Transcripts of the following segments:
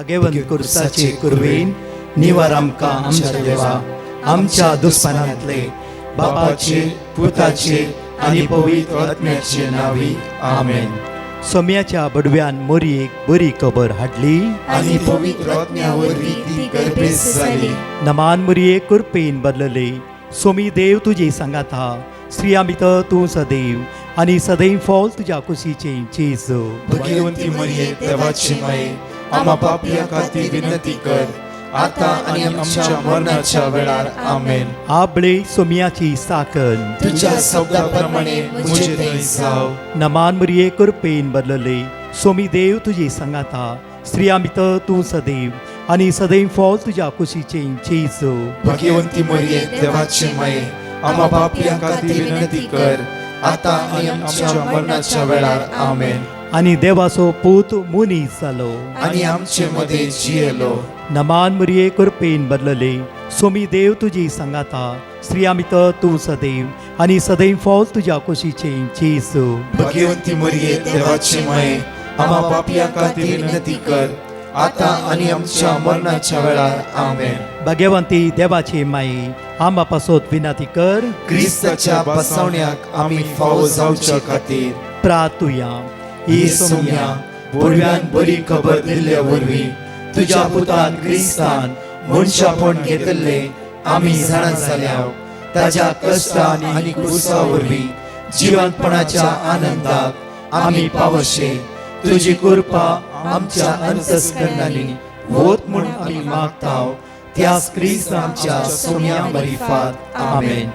भगवंत कुर्साचे कुरवेन निवार आमकां आमच्या देवा आमच्या दुस्मनांतले बापाचे पुताचे आनी पवित्र आत्म्याचे नावी आमेन. सोम्याच्या बडव्यान मोरयेक बरी खबर हाडली आनी पवित्र आत्म्या वरवीं ती गर्भेस जाली. नमान मोरये कुरपेन बदलले. सोमी देव तुजे सांगात हा. स्त्रिया भितर तूं सदैव आनी सदैव फॉल तुज्या कुशीचे जेजू. भगवंती मरिये देवाची माये आम्हा पापियां खातीर विनंती कर आता आनी आमच्या मरणाच्या वेळार आमेन. आबळे सोम्याची साकन तुझ्या शब्दाप्रमाणे मुझे थंय जाव. नमान मोरये कुरपेन बदलले. सोमी देव तुजे सांगात हा. स्त्रिया भितर तूं सदैव आनी सदैव फॉल तुज्या कुशीचे जेजू. भगवंती मरिये देवाची माये आम्हा पापियां खातीर विनंती कर आता आनी आमच्या मरणाच्या वेळार आमेन. आनी देवाचो पूत मुनीस जालो. आनी आमचे मदे जियेलो. नमान मोरये कुरपेन बदलले. सोमी देव तुजी सांगात हा. स्त्रिया भितर तूं सदैव आनी सदैव फॉल तुज्या कुशीचे जेजू. भगवंती मरिये देवाची माये आम्हा पापियां खातीर विनंती कर आता आनी आमच्या मरणाच्या वेळार आमेन. भगवंती देवाचे माये आम्हा पासोत विनंती कर. क्रिस्ताच्या बसवण्याक आमी फावो जावच्या खातीर प्रार्थुया. ही सोम्या बडव्यान बरी खबर दिल्ल्या वरवीं तुज्या पुतान क्रिस्तान मनशापण घेतले आमी जाणा जाल्याव ताज्या कश्टान आनी क्रुसा वरवीं जिवंतपणाच्या आनंदाक आमी पावशे. तुजी कृपा आमच्या अंतस्करणांनी होत म्हूण आमी मागताव त्याच क्रिस्त आमच्या सोम्या मरिफात आमेन.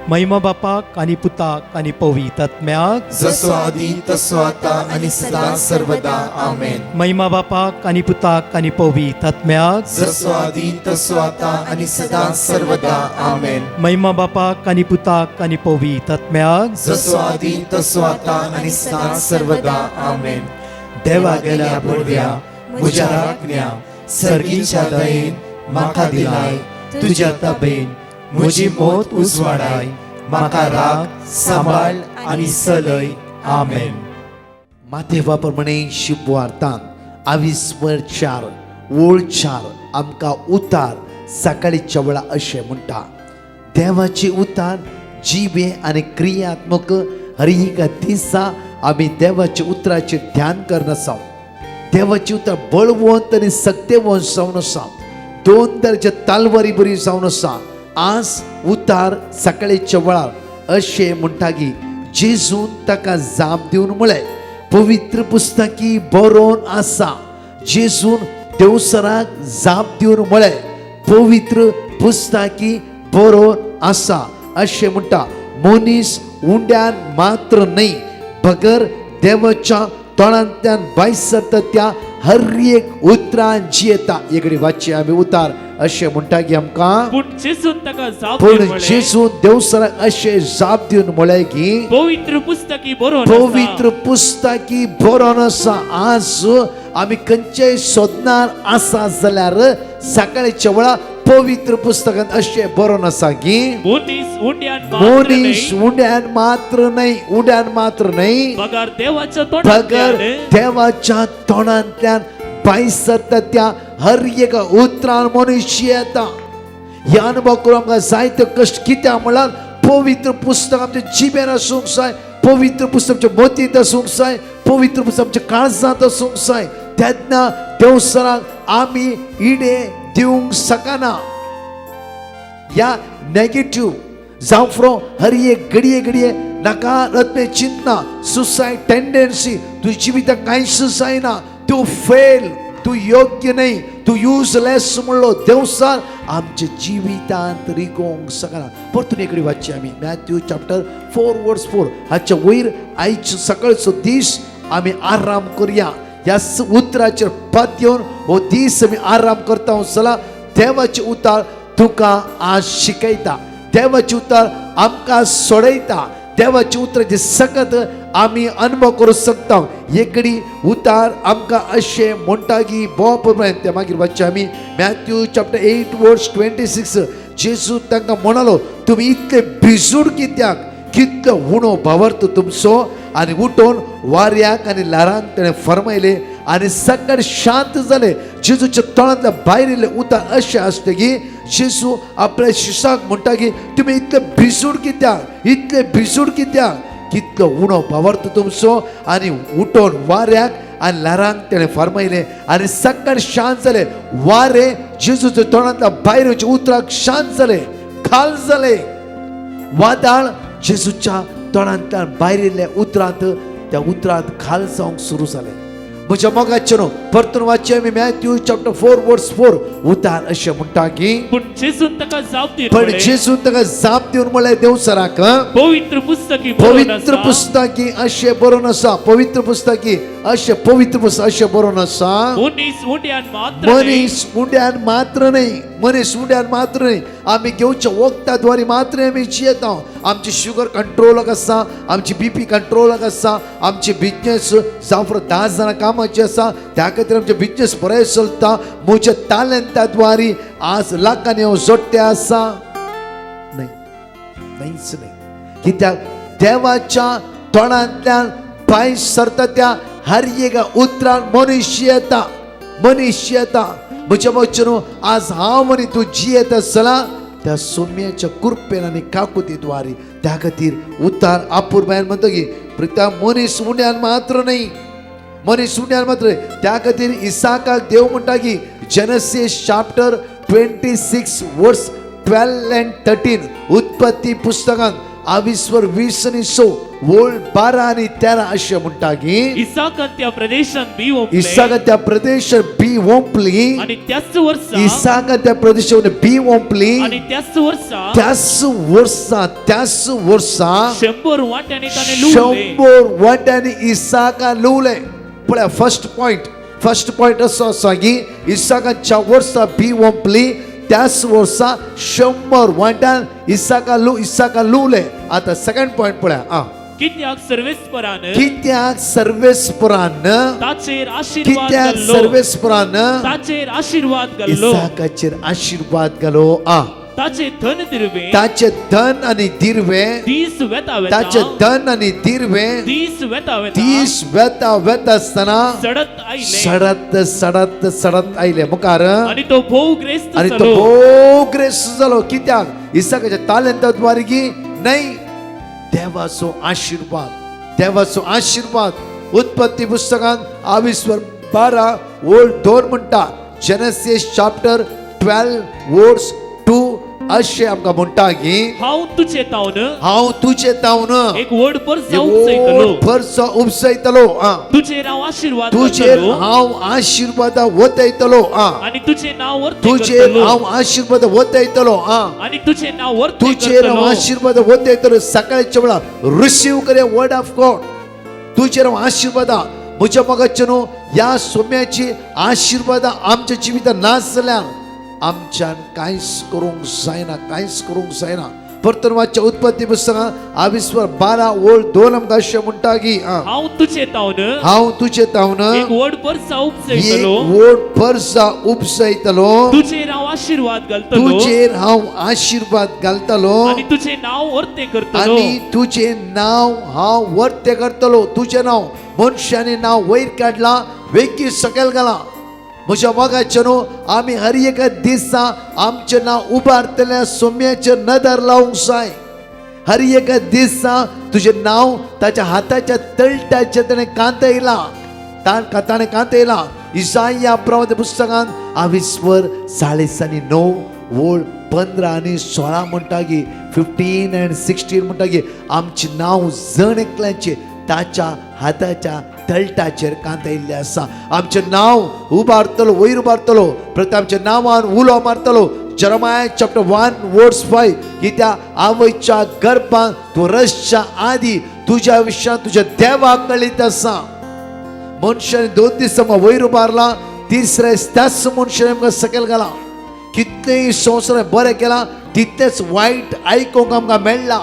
महिमा बापाक आनी पुताक आनी पवित्र आत्म्याक जसो आदी तसो आता आनी सदां सर्वदा आमेन. महिमा बापाक आनी पुताक आनी पवित्र आत्म्याक जसो आदी तसो आता आनी सदां सर्वदा आमेन. महिमा बापाक आनी पुताक आनी पवित्र आत्म्याक जसो आदी तसो आता आनी सदां सर्वदा आमेन. देवा गेल्या बडव्या म्हज्या राखण्या सर्गीच्या दयेन म्हाका दिलाय तुज्या तबेन म्हजी मोत उजवाडाय म्हाका राख सांबाळ आनी चलय आमेन. माथेवा प्रमाणे शुभवार्तांत 22:4 ओळ 4 आमकां उतार सकाळीच्या वेळा अशें म्हणटा. देवाचे उतार जिबे आनी क्रियात्मक हर एक दिसा आमी देवाच्या उतराचे ध्यान करन आसा. देवाचे उतर बळवंत आनी सत्यवंत जावन आसा. 2 तरेचे तालवारी बरी जावन आसा. आज उतार सकाळीच्या वेळार अशें म्हणटा की जेजून ताका जाप दिवन म्हळें पवित्र पुस्तकी बरोवन आसा. जेजून देवसराक जाप दिवन म्हळें पवित्र पुस्तकी बरोवन आसा अशें म्हणटा. मनीस उंड्यान मात्र न्हय बगर देवाच्या तोंडांतल्यान भायर सरता त्या हर एक उतरान जियेता. एकडे वाचचे आमी उतार अशें म्हणटा की आमकां पूण जेजून ताका जाप पूण दिवन म्हळें, जेजून देवसराक अशें जाप दिवन म्हळें की पवित्र पुस्तकी बरोवन आसा. पवित्र पुस्तकी बरोवन आसा. आज आमी खंयचेय सोदनार आसा जाल्यार सकाळीच्या वेळा पवित्र पुस्तकांत अशें बरोवन आसा की मनीस उंड्यान मनीस उंड्यान मात्र न्हय उंड्यान मात्र न्हय बगर देवाच्या बगर तोंडांतल्यान देवाच्या तोंडांतल्यान भायर सरता त्या हर एक उतरान मनुष्य येता. ह्या अनुभव करून आमकां जायते कश्ट कित्याक म्हळ्यार पवित्र पुस्तक आमच्या जिबेन आसूंक जाय. पवित्र पुस्तक आमच्या मतींत आसूंक जाय. पवित्र पुस्तक आमच्या काळजांत आसूंक जाय. तेन्ना देवसराक आमी इडे दिवंक शकना. ह्या नेगेटिव्ह जावं फ्रो हर एक घडये नकारात्मक चिंतना सुसायड टेंडन्सी तुझ्या जिविताक कांयच जायना. तू फेल तू योग्य नाही तू युजलेस म्हणलो देवसार आमच्या जिवितांत रिगोंक शकना. परतून एकडे वाचचे आमी मॅथ्यू चॅप्टर 4:4 हाच्या वयर आयचो सकाळचो दीस आमी आराम करुया. ह्या उतराचेर पद घेवन हो दीस आमी आराम करता चला. देवाचे उतार तुका आज शिकयता. देवाचे उतार आमकां सोडयता. देवाचे उतराचे सकत आमी अनुभव करूं शकता. एकडी उतार आमकां अशें म्हणटा की बोवापर्यंत ते मागीर वाचचे आमी मॅथ्यू चॅप्टर 8:26 जेजू तांकां म्हणालो तुमी इतले भिजूड कित्याक कितलो उणो भावार्थ तुमचो. आनी उठोवन वाऱ्याक आनी ल्हारांक ताणें फरमायले आनी सकट शांत जाले. जेजूच्या तोंडांतल्या भायर येयले उतर अशें आसता की जेजू आपल्या शिशाक म्हणटा की तुमी इतले भिजूड कित्याक, इतले भिजूड कित्याक, कितलो उणो वावरता तुमचो. आनी उठोन वाऱ्याक आनी ल्हारांक तेणें फरमायलें आनी सकाळ शांत जालें. वारे जेजूच्या तोंडांतल्या भायर येवचे उतराक शांत जाले, खाल जाले. वादळ जेजूच्या तोंडांतल्यान भायर येयल्ल्या उतरांत त्या उतरांत खाल जावंक सुरू जालें. म्हज्या मोगाचे न्हू परतून वाचचें आमी मॅथ्यू चॅप्टर 4 वर्स 4 उतार अशें म्हणटा की पण जेसून ताका जाप दिवन पण म्हळें, जेजू ताका जाप दिवन म्हळें देवसराक पवित्र पुस्तकी बरोवन पवित्र आसा, पुस्तकी अशें बरोवन आसा, पवित्र पुस्तकी अशें पवित्र पुस्तक अशें बरोवन आसा. मनीस उंड्यान मात्र न्ही, मनीस उड्यान मात्र नाही, मनीस उड्यान मात्र नाही. आमी घेवच्या वखदाद्वारे मात्र आमी जियेता. आमची शुगर कंट्रोलाक आसा, आमची BP कंट्रोलाक आसा, आमचे बिजनेस जावं 10 जाणां कामाची आसा, त्या खातीर आमचे बिजनेस बरें चलता. म्हज्या टॅलंटाद्वारे आज लाखांनी हांव जोडटे आसा नाही, नाहीच नाही. कित्याक देवाच्या तोंडांतल्यान भायर सरता त्या हर एका उतरान मनुष्य येता, मनुष्य येता. म्हज्या वचन आज हांव आनी तूं जियेत आसला त्या सोम्याच्या कृपेन आनी काकुतीद्वारे. त्या खातीर उतार अपूर्वायन म्हणटा की प्रिता मनीस उड्यान मात्र नाही, मनीस उड्यान मात्र नाही. त्या खातीर इसाकाक देव म्हणटा की जेनेसिस चॅप्टर 26 वर्स 12 and 13 उत्पत्ती पुस्तकांत 20:20 वोळ 12 आणि 13 अशें म्हणटा की इसाकान त्या प्रदेशान बी ओंपले, इसाक त्या प्रदेशात बी ओंपली, आणि त्याच वर्सा इसाक त्या प्रदेशात बी ओंपली, आणि त्याच वर्सा त्याच वर्सा 100 वाट्याने ताणे लुवले. 100 वाट्यांनी इसाका लुवले. पळया फर्स्ट पॉइंट असो आसा की इसाकाच्या वर्सा बी ओंपली, त्याच वर्सा 100 वाट्यान इसाका लुवले. आता सेकंड पॉइंट पळया. कित्याक सर्वेस्परान कित्याक सर्वेस्परान ताचेर आशीर्वाद कित्याक घाल्लो, सर्वेस्परान ताचेर आशीर्वाद घाल्लो, इसाकाचेर आशीर्वाद घालो. ताचे धन दिरवे, ताचे धन आणि दिरवे, दीस वेता ताचे वेता, धन आणि दिरवे दीस वेता वेता, तीस वेता असताना सडत आयले, सडत आयले मुखार. आणि तो भोवग्रेस्त आणि तो जालो. भोग्रेस्त जालो. कित्याक इसाकाच्या तालंताद्वारे की नाही, देवाचो आशीर्वाद. उत्पत्ती पुस्तकांत 20:12 वोळ 2 म्हणटा. जेनेसिस चॅप्टर 12 वर्स 2 अशें आमकां म्हणटा की हांव तुझे तावन हांव तुझे तावन एक वड परसा उपसयतलो, परसो उपसयतलो. तुझे नाव आशीर्वाद तुजेर करतलो, हांव आशीर्वाद वतयतलो. आणि तुझे नाव वर्ते तुजेर करतलो, हांव आशीर्वाद वतयतलो. आणि तुझे नाव वर्ते तुजेर हांव करतलो. आशीर्वाद वतयतलो. सकाळच्या वेळा रिसीव करे वर्ड ऑफ गॉड. तुजेर हांव आशीर्वाद. म्हज्या मोगाचे न्हू ह्या सोम्याची आशीर्वाद आमच्या जिवितांत नासल्यान आमच्यान कांयच करूंक जायना. परतून वाचच्या उत्पत्ती पुस्तकांत 20:12 वोळ 2 आमकां अशें म्हणटा की हांव तुझे तावन हांव तुजे तावन एक वड परसा एक उपसयतलो, वोड परसा उपसयतलो. तुझेर हांव आशीर्वाद घालतलो, तुजेर हांव आशीर्वाद घालतलो आणि तुझे नाव वर्ते करतलो, आणि तुझे नाव हांव वर्ते करतलो. तुझे नाव मनशांनी नाव वयर काडला, वेगी सकयल घाला. म्हज्या मोगाचे न्हू आमी हर एका दिसा आमचें नाव उबारतल्या सोम्याचेर नदर लावंक जाय. हर एका दिसा तुजें नाव ताच्या हाताच्या तळटाचेर ताणें कांतयला. ताणें कांतयला. इसाया प्रवादी पुस्तकांत 20:9 वोळ 15 आणि 16 म्हणटा की 15 and 16 म्हणटा की आमचें नाव जण एकल्याचें ताच्या हाताच्या तळटाचेर कांतयल्लें आसा. आमचें नाव उबारतलो, वयर उबारतलो. प्रथम आमच्या नांवान उलो मारतलो. जेरेमिया चॅप्टर 1 वर्स 5 की त्या आवयच्या गर्भांत तूं रसच्या आदी तुज्या विशयान तुज्या देवाक कळीत आसा. मनशाने 2 दीस आमकां वयर उबारला, तिसरे त्याच मनशाने आमकां सकयल घाला. कितलेंय संवसारान बरें केलां, तितलेंच वायट आयकूंक आमकां मेळ्ळा.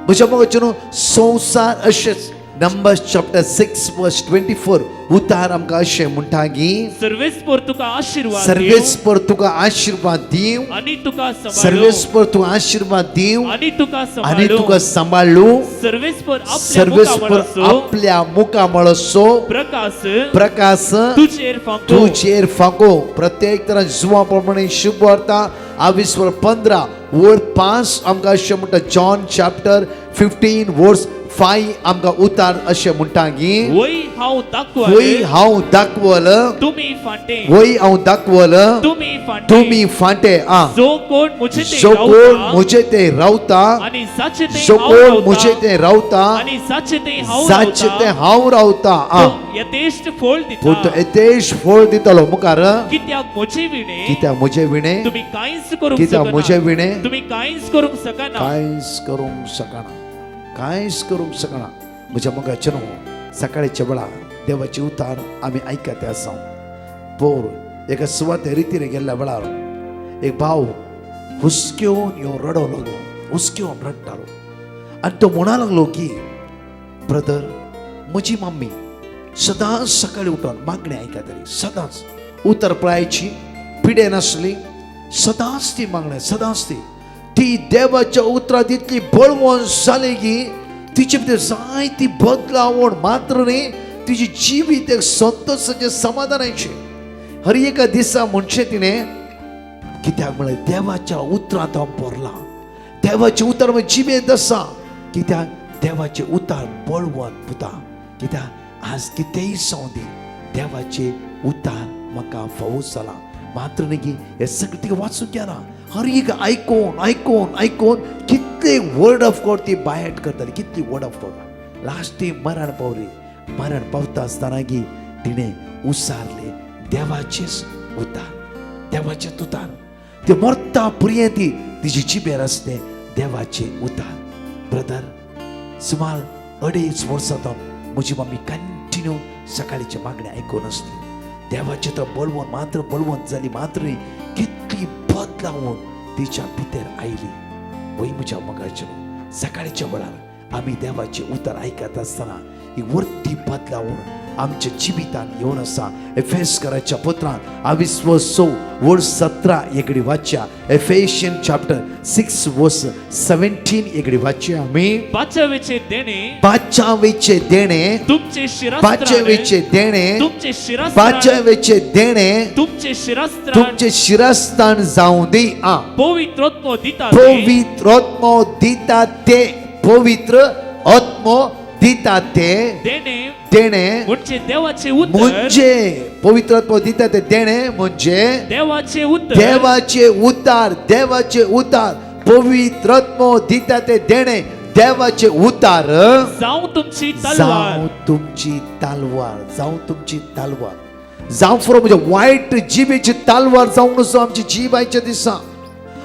म्हज्या मोगाचे न्हू संवसार अशेंच. नंबर्स चॅप्टर 6 वर्स 24 उतार आमकां अशें म्हणटा की सर्वेस पर तुका आशीर्वाद सर्वेस दिवं पर तुका आशीर्वाद दिव आणि तुका सांभाळूं सर्वेस पर तुका आशीर्वाद दिव आणि तुका आणि तुका सांभाळूं सांभाळू सर्वेस पर आपल्या सर्वेस पर मुखामळाचो आपल्या मुखामळाचो प्रकाश प्रकाश तुजेर फांको तुजेर फांको प्रत्येक तरां जुवा प्रमाणे शुभ वार्ता 22:15 वर्ड 5 आमकां अशें म्हणटा जॉन चॅप्टर 15 वर्स 5 आमकां उतार अशें म्हणटा की वय हांव दाखवाल वय हांव दाखवल तुम्ही फाटे वय हांव दाखवल तुम्ही फाटे तुम्ही फाटे आ जो कोण मुझे ते जो कोण रावता मुझे ते रावता आणि साचे ते जो हांव कोण रावता मुझे ते रावता आणि साचे ते हांव साचे ते रावता हांव रावता आ तो यथेष्ट फळ पूण तो दिता येतेश फळ दितलो मुखार कित्याक म्हजे विणे कित्याक म्हजे विणे तुम्ही कांयच करूंक कित्याक म्हजे शकना विणे तुम्ही कांयच करूंक शकना कांयच करूंक शकना कांयच करूंक शकना म्हज्या मोगाचे न्हू सकाळच्या वेळार देवाचे उतार आमी आयकते आसा पोर एका सुवाते रितीन गेल्ल्या वेळार एक भाव हुस्क्योन येवन रडो लागलो हुस्क्योन रडटालो आनी तो म्हणा लागलो की ब्रदर म्हजी मम्मी सदांच सकाळी उठोन मागणी आयकताली सदांच उतर पळायची पिडे नासली सदांच ती मागणी सदांच ती देवाच्या उतरांत इतली बळवण जाली की तिचे भितर जायती बदलावण मात्र न्ही तिची जिवीत एक संतोषाचे समाधानाचे हर एका दिसा म्हणचे तिणें कित्याक म्हळ्यार देवाच्या उतरांत हांव भरला देवाचे उतर जिवेंत आसा कित्याक देवाचे उतार बळवंत पुता कित्याक आज कितेंय जावं दी देवाचे उतार म्हाका फावो जाला मात्र न्ही की हे सगळें तिका वाचूंक गेला हर एक आयकोन आयकोन आयकोन कितले वर्ड ऑफ गॉड ती बायट करताली कितली वर्ड ऑफ गॉड लास्ट ती मरण पावली मरण पावता आसतना की तिणें उसारले देवाचेच उतार देवाचे उतार ते मरता पर्यंत तिची जिबेर आसले देवाचे उतार ब्रदर सुमार 2.5 वर्सांतून म्हजी मम्मी कंटिन्यू सकाळीचे मागणी आयकून आसली देवाचे तर बळवून मात्र बळवंत जाली मात्र कितली बदलावून तिच्या भितर आयली वय म्हज्या मोगाचे सकाळच्या वेळार आमी देवाचे उतर आयकत आसतना ही वर्ती बदलावून आमच्या जिवितान येवन आसा एफेसकाराच्या पत्रांत 22 वर्स 17 एकडी वाचया एफेशियन चॅप्टर 6 वर्स 17 एकडी वाचया आमी बाचावेचे देणे बाचावेचे देणे तुमचे बाचावेचे देणे तुमचे शिरस्त्राण बाचावेचे देणे तुमचे शिरस्त्राण तुमचे शिरस्तान जाऊं दी आ पवित्रोत्म दिता पवित्र आत्मो दिता ते पवित्र आत्मो दिता ते देणे देणे म्हणजे देवाचे उत्तर म्हणजे पवित्र आत्मो दिता ते देणे म्हणजे देवाचे उत्तर देवाचे उतार पवित्र आत्मो दिता ते देणे देवाचे उतार जाऊ तुमची तलवार जावं तुमची तालवार जावं तुमची तालवार जावं फुरो म्हणजे वायट जिबेची तालवार जावं नसो आमची जीब आयच्या दिसा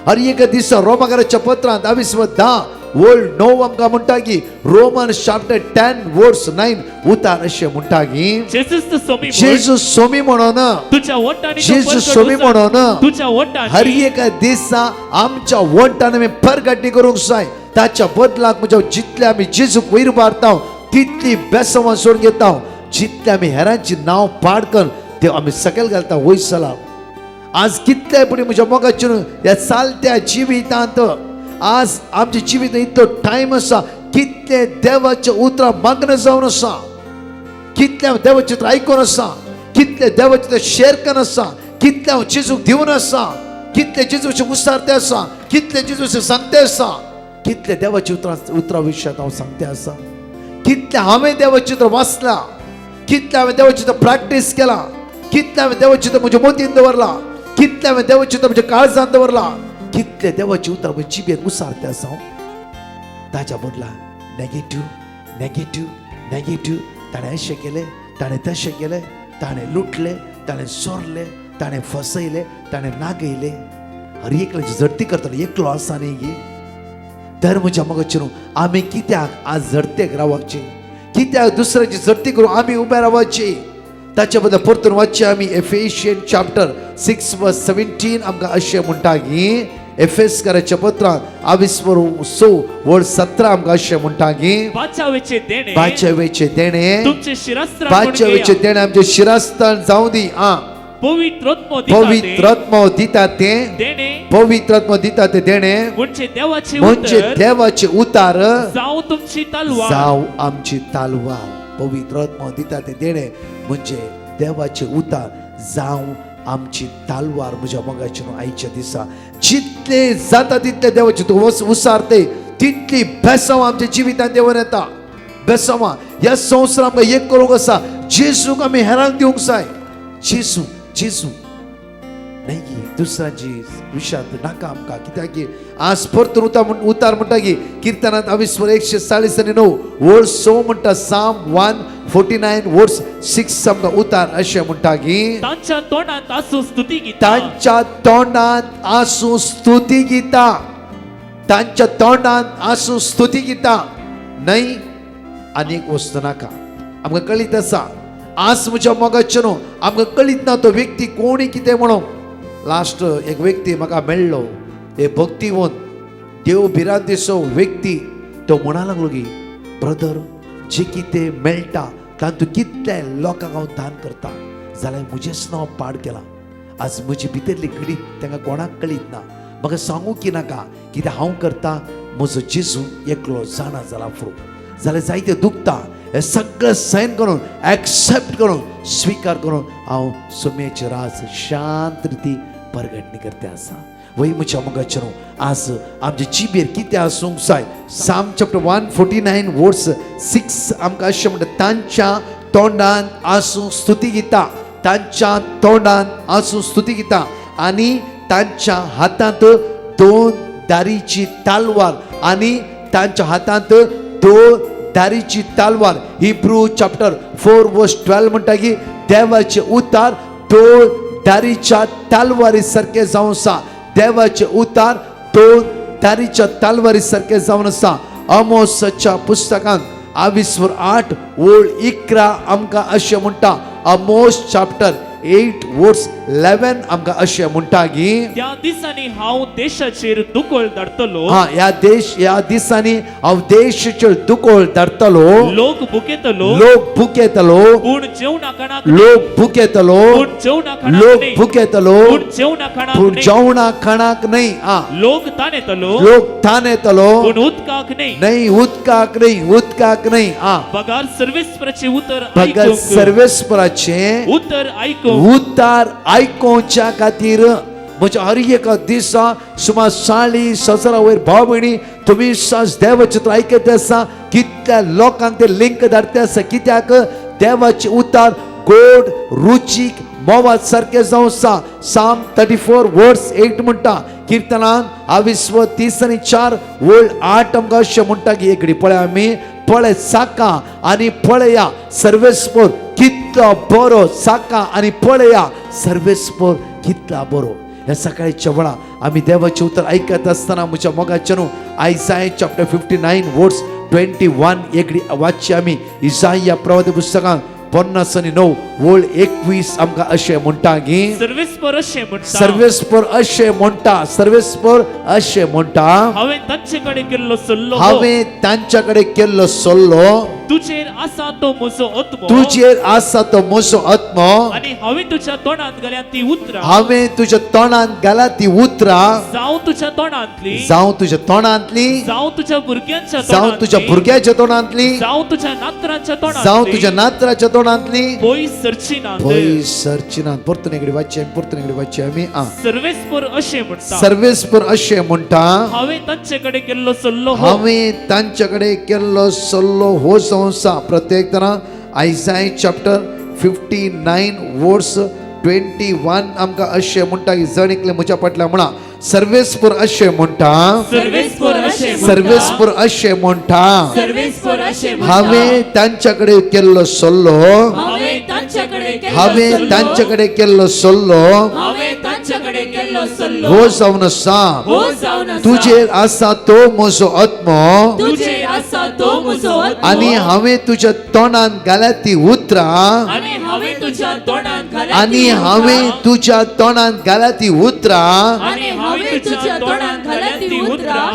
हर एक दिसा रोमाकाराच्या पत्रांत 22:10 वर्ड 9 आमकां म्हणटा की रोमन चॅप्टर 10 वर्स 9 उतार अशें म्हणटा की जेजू सोमी म्हणून तुझ्या वंटाने जेजू सोमी म्हणून तुझ्या वंटाने हर एक दिसा आमच्या वंटान आमी परगटणी करूंक जाय ताच्या बदलाक म्हणजे जितले आमी जेजूक वयर मारता तितली बेसवां सोडून घेता जितले आमी हेरांची नांव पाड कर ते आमी सकयल घालता वयर चला आज कितले पुढे म्हज्या मोगाचे ह्या चालत्या जिवितांत आज आमच्या जिवित इतलो टाइम आसा कितले देवाचे उतरां मग्न जावन आसा कितले देवाचे उतर आयकून आसा कितले देवाचे शेअर करून आसा कितले हांव जेजूक दिवन आसा कितले जेजूचे उसारते आसा कितले जेजूचे सांगते आसा कितले देवाचे उतरां विशयांत हांव सांगते आसा कितले हांवें देवाचे उतर वाचला कितले हांवें देवाचे उतर प्रॅक्टीस केला कितले हांवें देवाचे उतर म्हज्या मोतीन दवरला कितले हांवें देवाचे उतर म्हज्या काळजांत दवरला कितले देवाचे उतर म्हज्या जिबेर उसारते आसा ताच्या बदला नेगेटिव्ह ताणें अशें केलें ताणें तशें केलें ताणें लुटलें ताणें चोरलें ताणें फसयलें ताणें नागयलें हर एकल्याची झडती करतलो एकलो आसा न्ही तर म्हज्या मोगाचे आमी कित्याक आज झडतेक रावची कित्याक दुसऱ्याची झडती करून आमी उबे रावची ताच्या बद्दल परतून वाचचे आमी एफेशियन चॅप्टर 6 वर्स 17 आमकां अशें म्हणटा की एफेसकाराच्या पत्रांत 22:17 आमकां अशें म्हणटा की बाचावेचे देणे बाचवेचे देणे तुमचे शिरस्त्राण बाचवेचे देणे आमचे शिरस्तान जाऊ दी पवित्रात्मा पवित्रात्मा दिता ते देणे पवित्रात्मा दिता ते देणे म्हणजे देवाचे म्हणजे उतर देवाचे उतार जाऊ तुमची तलवार जाव आमची तालवार पवित्रात्मा दिता ते देणे म्हणजे देवाचे उतार जाव आमची तालवार म्हज्या मोगाची आईच्या दिसा जितले जाता तितले देवाचे तूं उसारते तितली बेसांव आमच्या जिवितांत देवान येता बेसांवां ह्या संवसारांत आमकां एक करूंक आसा जेजूक आमी हेरांक दिवंक जाय जेजू जेजू नाही दुसऱ्यांची विशांत नाका आमकां कित्याक की आज परतून उतार म्हणटा की किर्तनांत 149 वर्स 6 म्हणटा साम 149 वर्स 6 आमकां उतार अशें म्हणटा की तांच्या तोंडात आसूं स्तुती गीता तांच्या तोंडांत आसूं स्तुती गिता तांच्या तोंडांत आसूं स्तुती गिता नाही आनीक वस्त नाका आमकां कळीत आसा आज म्हज्या मोगाचे न्हू आमकां कळीत ना तो व्यक्ती कोणी कितें म्हणून लास्ट एक व्यक्ती म्हाका मेळ्ळो एक भक्तिवंत देव भिरांतेचो व्यक्ती तो म्हणा लागलो की ब्रदर जे कितें मेळटा तातूंत कितल्या लोकांक हांव दान करता जाल्यार म्हजेंच नांव पाड केलां आज म्हजी भितरली घडीत तांकां कोणाक कळीत ना म्हाका सांगूं की नाका कितें हांव करता म्हजो जेजू एकलो जाणा जाला फुडें जाल्यार जायते दुखता हे सगळं सहन करून एक्सेप्ट करून स्वीकार करून हांव सोम्याचे राज शांत रिती परगटणी करते आसा वय म्हज्या मोगाचे न्हू आज आमच्या जिबेर कितें आसूंक जाय साम चॅप्टर 149 वर्स 6 आमकां अशें म्हणटा तांच्या तोंडांत आसूं स्तुती गिता तांच्या तोंडांत आसूं स्तुती गिता आनी तांच्या हातांत 2 दारीची तालवार आनी तांच्या हातांत 2 दारीची तालवार हिब्रू चॅप्टर 4 वर्स 12 म्हणटा की देवाचे उतार 2 दारीच्या तालवारी सारखे जावन आसा देवाचे उतार 2 दारीच्या तालवारी सारखे जावन आसा आमोसाच्या पुस्तकांत 28 ओळ 11 आमकां अशें म्हणटा आमोस चॅप्टर 8 वर्स 11 आमकां अशें म्हणटा की त्या दिसांनी हांव देशाचेर दुकोळ धाडटलो ह्या दिसांनी हांव देशाचेर दुकोळ धाडटलो लोक भुकेतलो पूण जेवणा खाणाक लोक भुकेतलो पूण जेवणा खाणाक लोक नाही. भुकेतलो पूण जेवणा खाणाक पूण नाही. जेवणा खाणाक नाही लोक तानेतलो लोक थान येतलो पूण उदकाक नाही नाही उदकाक नाही पगार सर्वेस्पराचे उतर भगत ऐकूंक सर्वेस्पराचे उतर ऐकूंक उतार आयकोवच्या खातीर म्हज्या हर एका दिसा सुमार 40,000 वयर भाव भयणी तुमी देवाचें आयकत आसा कितल्या लोकांक ते लिंक धाडटे आसा कित्याक देवाचे उतार गोड रुचीक मोवाद सारखे जावं आसा साम 34 वर्स 8 म्हणटा किर्तनांत 24 वळ 8 आमकां अशें म्हणटा की एक घडी पळय आमी पळय साका आनी पळया सर्वेस्पर कितलो बरो साका आनी पळया सर्वेस्पर कितला बरो ह्या सकाळच्या वेळा आमी देवाचें उतर आयकत आसतना म्हज्या मोगाचे न्हू आयसाया चॅप्टर 59 वर्स 21 एक घडी वाचची आमी इसाया प्रवादी पुस्तकांत 59 वळ 21 आमकां अशें म्हणटा की सर्वेस्पर अशें म्हणटा हांवें तांचे कडेन केल्लो सल्लो तांच्याकडे केल्लो सल्लो तुजेर आसा तो म्हजो आत्मो आनी हांवें तुज्या तोंडांत घाल्या ती उतरां जावं तुज्या तोंडांतली जावं तुज्या भुरग्यांच्या भुरग्याच्या तोंडांतली जावं तुज्या नात्राच्या तोंडांतली पयस सरचिनात परतून एक वाचची आमी सर्वेस्पर अशें म्हणटा हांवें तांचे कडेन केल्लो सल्लो हो संसा प्रत्येक तना आयसाया चॅप्टर 59 वर्स 21 आमकां अशें म्हणटा की जण एकले म्हज्या फाटल्यान म्हणा सर्वेस्पर अशें म्हणटा हांवें तांच्या कडेन केल्लो सल्लो हो जावन आसा तुजेर आसा तो म्हजो आत्मो आनी हांवें तुज्या तोंडांत घाल्या ती उतरां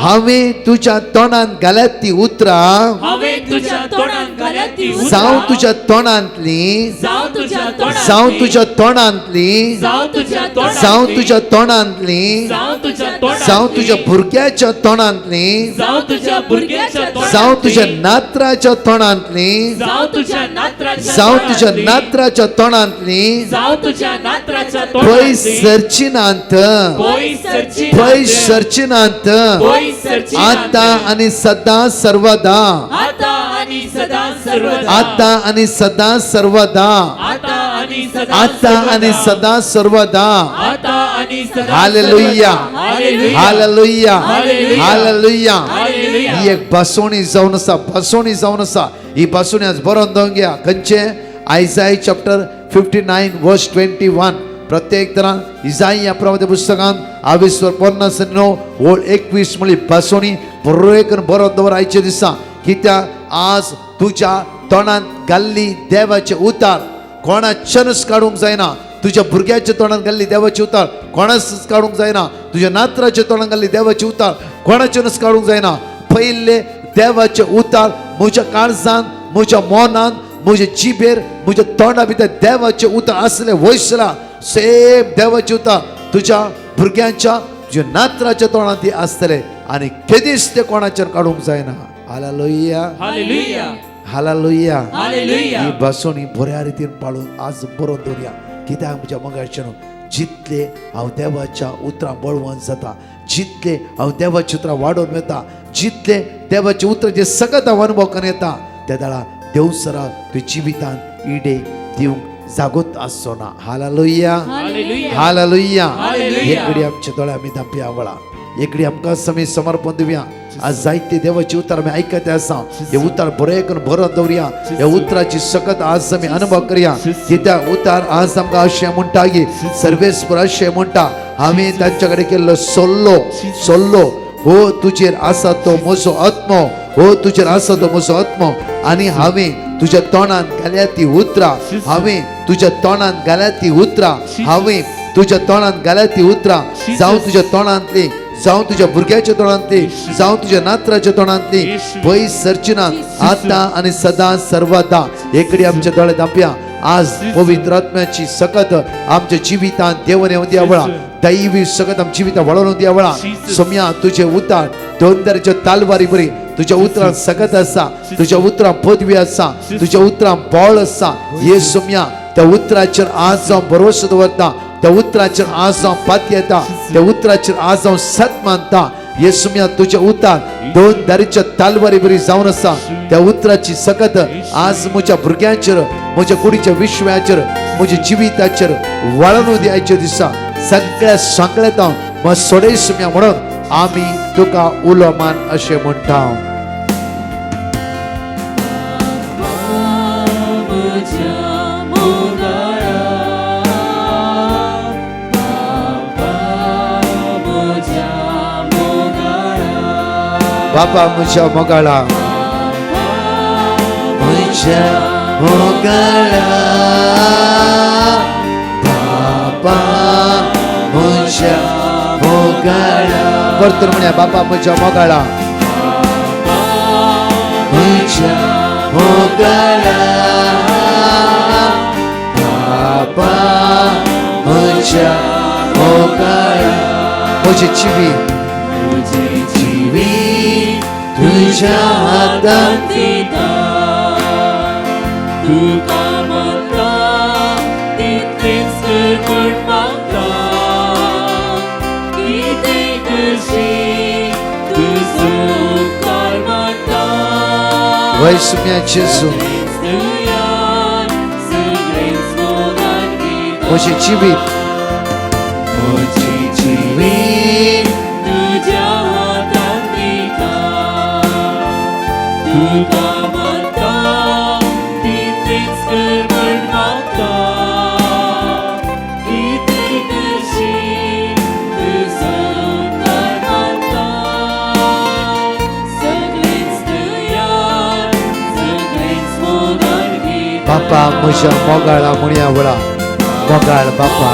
हांवें तुझ्या तोंडांत घाल्यात ती उतरां हांवें तुझ्या तोंडांत घाल्यात ती जावं तुझ्या तोंडांतली जावं तुझ्या जावं तुझ्या तोंडांतली जावं तुझ्या जावं तुझ्या तोंडांतली जावं तुझ्या जावं तुझ्या भुरग्याच्या तोंडांतली जावं तुझ्या भुरग्याच्या जावं तुझ्या नात्राच्या तोंडांतली जावं तुझ्या नात्राच्या जावं तुझ्या नात्राच्या तोंडांतली जावं तुझ्या नात्राच्या पयस तोंडांतली सरचिनांत पयस सरचिनांत आता आणि सदा सर्वदा आता आणि सदा सर्वदा आता आणि सदा सर्वदा आता आणि सदा आता आणि सदा सर्वदा आता आणि सदा hallelujah hallelujah hallelujah hallelujah. Hallelujah hallelujah. ही एक बसवणी जावन आसा ही बसवणी आज बरोवन दवरून घ्या खंयचे आयसाय चॅप्टर 59 वर्स 21 प्रत्येक तरान इजाई या प्रवाद पुस्तकांत 50 ओळ 21 म्हणली बसवणी बरोय करून बरोवन दवरायचे दिसा कित्याक आज तुझ्या तोंडांत घाल्ली देवाचे उतार कोणाच्यानच काडूंक जायना तुझ्या भुरग्याच्या तोंडांत घाल्ली देवाचे उतार कोणाच काडूंक जायना तुझ्या नात्राच्या तोंडांत घाल्ली देवाचे उतार कोणाच्यानच काडूंक जायना पयले देवाचे उतार म्हज्या काळजांत म्हज्या मोनांत म्हज्या जिबेर म्हज्या तोंडा भितर देवाचे उतार आसले वयसला सेम देवाचे उतार तुझ्या भुरग्यांच्या तुझ्या नात्राच्या तोंडांत आसतले आनी केदीच ते कोणाचेर काडूंक जायना हालेलुया हालेलुया हालेलुया हालेलुया. ही बसवणी बऱ्या रितीन पाळून आज बरोवन दवरया कित्याक म्हज्या मगाच्यान जितले हांव देवाच्या उतरां बळवंत जाता जितले हांव देवाची उतरां वाडोवन वता जितले देवाचे उतर जे सगळ्यात हांव अनुभव करून येता त्या दाळा देव सरा तुज्या जिवितांत इडे दिवंक जागोत आसचो ना हालेलुया हालेलुया. Hallelujah hallelujah. एकडी आमच्या दोळे आमी धांपया वळा एकडी आमकां समी समर्पण दिवया आज जायते देवाचे उतार आमी आयकत आसा हे उतार बरे करून बरोवन दवरया ह्या उतराची सकत आज आमी अनुभव करया कित्याक उतार आज आमकां अशें म्हणटा की सर्वेस्पर अशें म्हणटा हांवें तांच्या कडेन केल्लो सोल्लो हो तुजेर आसा तो म्हजो आत्मो हो तुजेर आसा तो म्हजो आत्मो आनी हांवें तुज्या तोंडांत घाल्या ती उतरां हांवें तुज्या तोंडांत घाल्या ती उतरां हांवें तुज्या तोंडांत घाल्या ती उतरां जावं तुज्या तोंडांतली जावं तुज्या भुरग्याच्या तोंडांतली जावं तुज्या नात्राच्या तोंडांतली पयस सरचिना आता आनी सदा सर्वदा एकडी आमचे दोळे धांपया आज पवित्र आत्म्याची सकत आमच्या जिवितांत देवान येवन दिया वळा दैवी सकत आमच्या जिवितांत वळोवन दिया वळा सोम्या तुझे उतार दोंदरच्या तालवारी बरी तुझ्या उतरांत सकत आसा तुझ्या उतरांत पदवी आसा तुझ्या उतरांत बळ आसा हे सोम्या त्या उतराचेर आज हांव भरोसो दवरता त्या उतराचेर आज हांव पात येता त्या उतराचेर आज हांव सत मानता येसुम्या तुझे उतार दोन दारीच्या तालवारी बरी जावन आसा त्या उतराची सकत आज म्हज्या भुरग्यांचेर म्हज्या कुडीच्या विश्वाचेर म्हज्या जिविताचेर वळोवन दियाचे दिसा सगळ्या सांकळेत हांव सोडे सुम्या म्हणून आमी तुका उलो मान अशें म्हणटा बापा म्हज्या मोगाळा म्हज्या मोगाळा बापा म्हज्या मोगाळा परतून म्हणया बापा म्हज्या मोगाळा म्हज्या मोगाळा बापा म्हज्या मोगाळा म्हजी जिवीत तुझ्या हातांत दिता तुका म्हणटा तितलीच कर म्हाका कितें करशी तुजो उपकार म्हणटा वैसम्या जेजू सगळेंच मोगान दिता म्हजी जिवीत तुझ्या हातांत दिता तुका म्हणटा तितलीच कर म्हण म्हाका कितें करशी तुजो उपकार म्हणटा सगळेंच तुयार सगळेंच मोगान दिता बापा म्हज्या मोगाळा म्हणया वळा मोगाळ बापा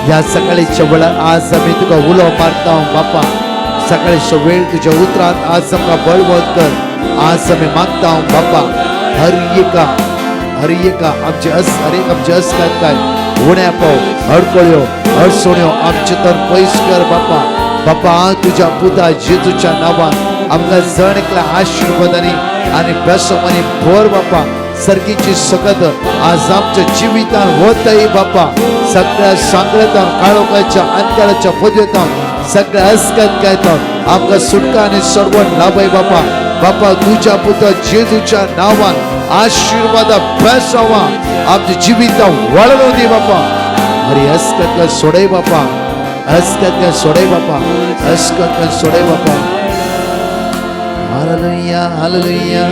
ह्या सकाळीच्या वेळार आज आमी तुका उलो मारता बापा सकाळीचो वेळ तुझ्या उतरात आज आमकां बळवत कर. आज आमी मागता बाप्पा हर एका आमचे आमचे असतात काय उण्या पाव अडकळ्यो अडचण्यो आमचे तर पयस कर बाप्पा. बाप्पा तुझ्या पुता जेजूच्या नावान आमकां जण एकल्या आशिर्वादांनी आणि बेसमानी भर बाप्पा सरकीची सकत आज आमच्या जिवितान होतय बाप्पा. सगळ्या सांगळेतान काळोखाच्या अंतराच्या पदवेतान सगळ्या अस्कत कायतान आमकां सुटका आणि सडवण लाभय बाप्पा. बाप्पा तुझ्या पुता जेजूच्या नावान आशीर्वाद बेसावा आमच्या जिवितां वळवू दे बाप्पा. अरे अस्कत सोडय बाप्पा, अस्कत सोडय बाप्पा, अस्कत सोडय बाप्पा. Hallelujah hallelujah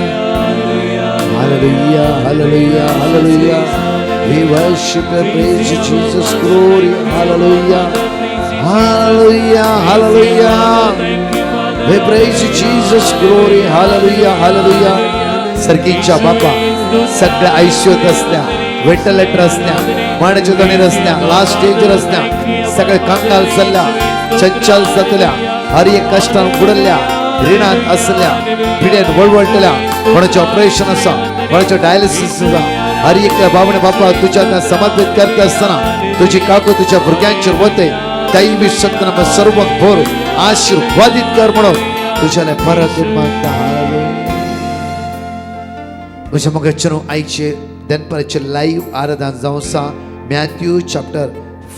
hallelujah hallelujah hallelujah. We worship and praise you, Jesus. Glory, hallelujah, hallelujah, hallelujah. We praise you, Jesus. Glory, hallelujah, hallelujah. सरकीच्या बापा सगळ्या आयुष्यात असल्या वेंटिलेटर असल्या माण्याच्या दोणी असल्या लास्ट स्टेजर असल्या सगळे कंगाल चलल्या चंचल जातल्या हर एक कष्टान बुडल्या रिणात असल्या पिड्यान वळवळटल्या कोणाचे ऑपरेशन असा कोणाचे डायलिसिस असा हर एक बाबणे बापा तुझ्या समर्पित करता असताना तुझी काकू तुझ्या भुरग्यांचेर वते दैवी शक्तीन सर्व भोर आशीर्वादित कर म्हणून तुझ्याने परत मागता. म्हज्या मगचनो आयचे दनपारचे लाईव्ह आराधना जावं आसा मॅथ्यू चॅप्टर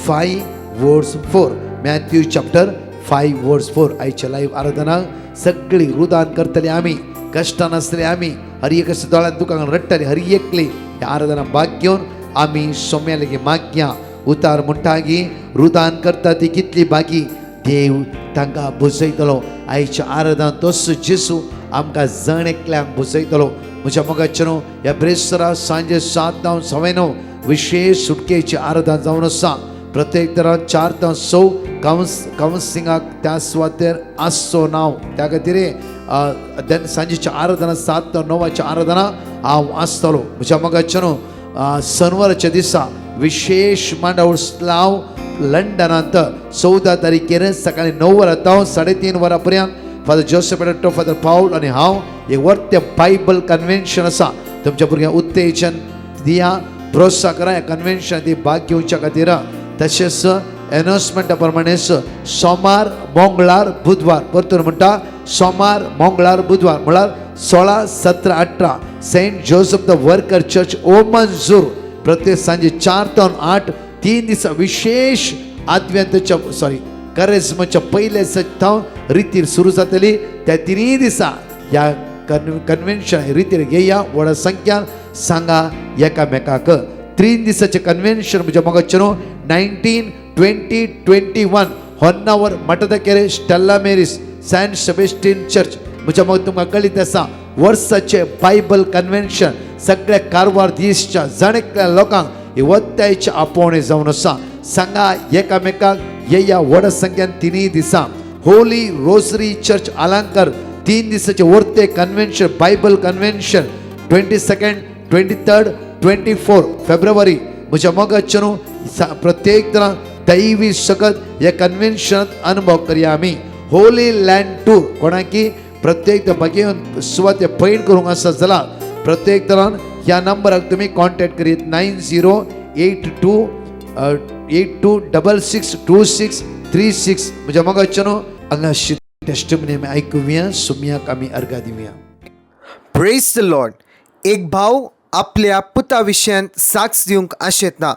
5 वर्स 4. मॅथ्यू चॅप्टर 5 वर्स 4 आयच्या लाईव्ह आराधना सगळी रुदान करतले आमी कष्टान आसतले आमी हर एक दोळ्यान दुकान रडटले हर एकली ह्या आराधना भाग घेवन आमी सोम्या लेगी मागया उतार म्हणटागी रुदान करता ती कितली बागी देव तांकां बुजयतलो. आयच्या आराधना तोच जेसू आमकां जण एकल्यांक बुजयतलो. म्हज्या मोगाचेनो ह्या ब्रेसरा सांजे 7 जावन 9 विशेष सुटकेची आराधना जावन आसा. प्रत्येक तरान 4 ते 6 काउन्सिंगाक त्या सुवातेर आसचो नांव त्या खातीर सांजेच्या आराधना 7 ते 9 आराधना हांव आसतलो. म्हज्या मोगाचेनो शनिवाराच्या दिसा विशेष मांडावळ लाव लंडनांत 14 तारखेर सकाळी 9 वरां 3:30 वरां पर्यंत फादर जोसेफ एडटो फादर पाऊल आणि हांव एक वर्त्य बायबल कन्व्हेन्शन आसा. तुमच्या भुरग्यांक उत्तेजन दिया प्रोत्साह करा ह्या कन्व्हेन्शन ती भाग घेवच्या खातीर. तशेंच अनाउन्समेंटा प्रमाणेच सोमार मंगळार बुधवार परतून म्हणटा सोमार मंगळार बुधवार म्हळ्यार 16, 17, 18 Saint Joseph the worker church Omanjur प्रत्येक सांजे 4 ते 8 3 दीस विशेष आद्वेंतच्या करेस्माच्या पयले सत्ताव रितीर सुरू जातली. त्या 3 दिसा ह्या कन्व्हेन्शन रितीर घेया व्हड संख्यान सांगा एकामेकाक. 3 दिसाचे कन्व्हेन्शन म्हणजे मोगाचेनो 19, 20, 21 Honnavar Mathadakere Stella Maris Saint Sebastian church म्हणजे मग तुमकां कळीत आसा वर्साचे बायबल कन्व्हेन्शन सगळ्या कारवार दिसच्या जाणेकल्या लोकांक हे वत्तायचे आपोवणे जावन आसा. सांगा एकामेकाक येया व्हड संख्यान 3 दिसा. होली रोजरी चर्च आलांकर 3 दिसाचे वर्ते convention Bible convention 22nd, 23rd, 24 फेब्रुवारी म्हज्या मोगाचेनो प्रत्येक तरां दैवी सकत ह्या कन्व्हेन्शनांत अनुभव करया आमी. होली लँड टूर कोणाकी प्रत्येक बागेन सुवाते पैण करूंक आसा जाल्यार प्रत्येक तरान ह्या नंबराक तुमी कॉन्टॅक्ट करीत 9082662636 म्हज्या मोगाचेनो हांगा टेस्टिमनी आमी आयकुया सुमयाक आमी अर्घा दिवया. Praise the Lord. एक भाव आपल्या पुता विशयांत साक्ष दिवंक आशेता.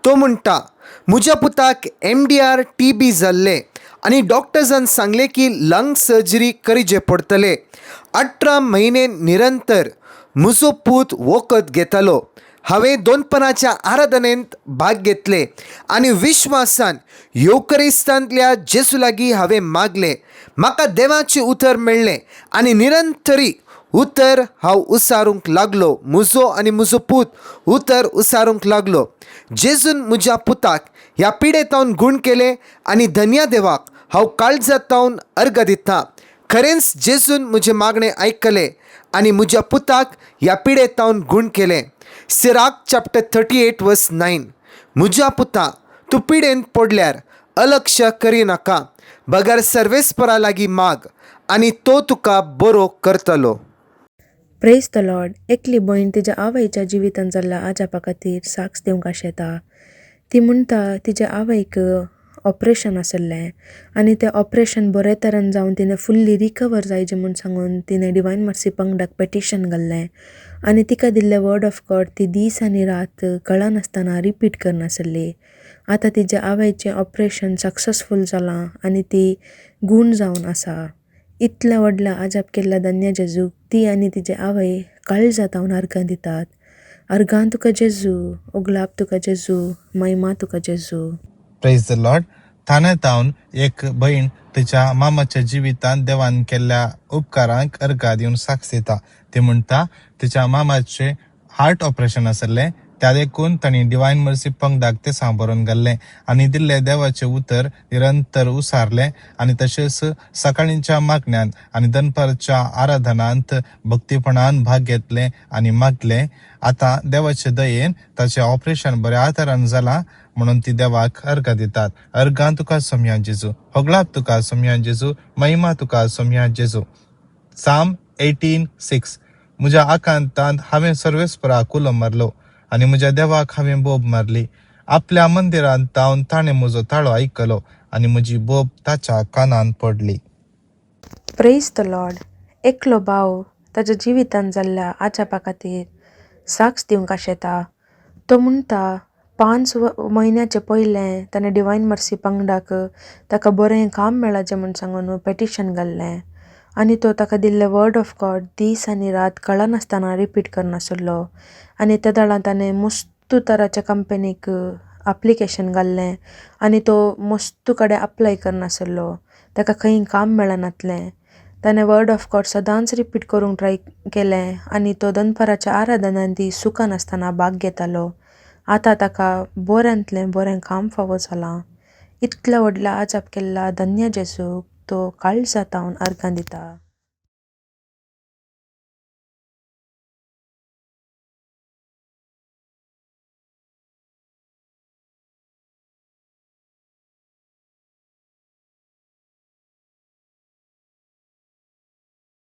तो म्हणटा म्हज्या पुताक MDR TB जाल्ले आनी डॉक्टर्सान सांगले की लंग सर्जरी करचे पडटले. 18 म्हयने निरंतर म्हजो पूत वखद घेतालो. हांवें दोनपराच्या आराधनेंत भाग घेतले आनी विश्वासान योकरिस्तांतल्या जेजू लागीं हांवें मागले. म्हाका देवाचें उतर मेळ्ळें आनी निरंतरी उतर हांव उसारूंक लागलो. म्हजो आनी म्हजो पूत उतर उसारूंक लागलो. जेजून म्हज्या पुताक ह्या पिडेतावन गूण केले आनी धन्या देवाक हांव काळजांतावन अर्घ दिता. खरेंच जेजून म्हजें मागणें आयकलें आनी म्हज्या पुताक ह्या पिडेतावन गूण केलें. सिराक चॅप्टर 38 वर्स 9. म्हज्या पुता तूं पिडेंत पडल्यार अलक्ष्य करी नाका. बगर सर्वेस्परा लागीं माग आनी तो तुका बरो करतलो. Praise the Lord. एकली भयण तिच्या आवयच्या जिवितान जाल्ल्या आजापा खातीर साक्ष दिवंक आशेता. ती म्हणटा तिच्या आवयक ऑपरेशन आसलें आनी तें ऑपरेशन बरे तरेन जावन तिणें फुल्ली रिकवर जायचें म्हूण सांगून तिणें डिवायन मर्सी पंगडाक पेटिशन घाल्लें आनी तिका दिल्लें वर्ड ऑफ गॉड ती दीस आनी रात कळनासतना रिपीट करनासली. आतां तिच्या आवयचें ऑपरेशन सक्सेसफूल जालां आनी ती गूण जावन आसा. इतल्या व्हडल्या आजाप केल्ल्या धन्य जेजूक ती आनी तिचे आवय काळजां तावन अर्गां दितात. अर्गां तुका जेजू, उगलाप तुका जेजू, महिमा तुका जेजू. Praise the Lord. ठाण्यातावन एक भयण तिच्या मामाच्या जिवितांत देवान केल्ल्या उपकारांक अर्घा दिवन साक्ष दिता. ती म्हणटा तिच्या मामाचें हार्ट ऑपरेशन आसलें, त्या देखून तांणी डिवायन मर्सी पंगडाक तें सांबाळून घाल्लें आनी दिल्लें देवाचें उतर निरंतर उसारलें आनी तशेंच सकाळींच्या मागण्यांत आनी दनपारच्या आराधनांत भक्तीपणान भाग घेतलें आनी मागलें. आतां देवाचे दयेन ताचें ऑपरेशन बऱ्या तरेन जालां म्हणून ती देवाक अर्घा दितात. अर्घां तुका सोम्या जेजू, होगलाप तुका सोम्या जेजू, महिमा तुका सोम्या जेजू. साम 18:6. म्हज्या आकांतांत हांवें सर्वेस्पराक उलो मारलो आनी म्हज्या देवाक हांवें बोब मारली. आपल्या मंदिरांत तावन ताणें म्हजो ताळो आयकलो आनी म्हजी बोब ताच्या कानान पडली. Praise the Lord. एकलो भाव ताच्या जिवितान जाल्ल्या आजापा खातीर साक्ष दिवंक आशेता. तो म्हणटा 5 म्हयन्याचे पयलें ताणें डिवायन मर्सी पंगडाक ताका बरें काम मेळचें म्हूण सांगून पेटिशन घाल्लें आनी तो ताका दिल्लें वर्ड ऑफ गॉड दीस आनी रात कळनासतना रिपीट करनासलो आनी त्या दळान ताणें मस्तू तराच्या कंपनीक एप्लिकेशन घाल्लें आनी तो मस्तू कडेन अप्लाय करनासलो. ताका खंय काम मेळनासलें. ताणें वर्ड ऑफ गॉड सदांच रिपीट करूंक ट्राय केलें आनी तो दनपाराच्या आराधनांत ती सुखानासतना भाग घेतालो. आतां ताका बऱ्यांतलें बरें काम फावो जालां. इतल्या व्हडल्या आजाप केल्ल्या धन्य जेजूक तो काळजां तावन अर्गां दिता.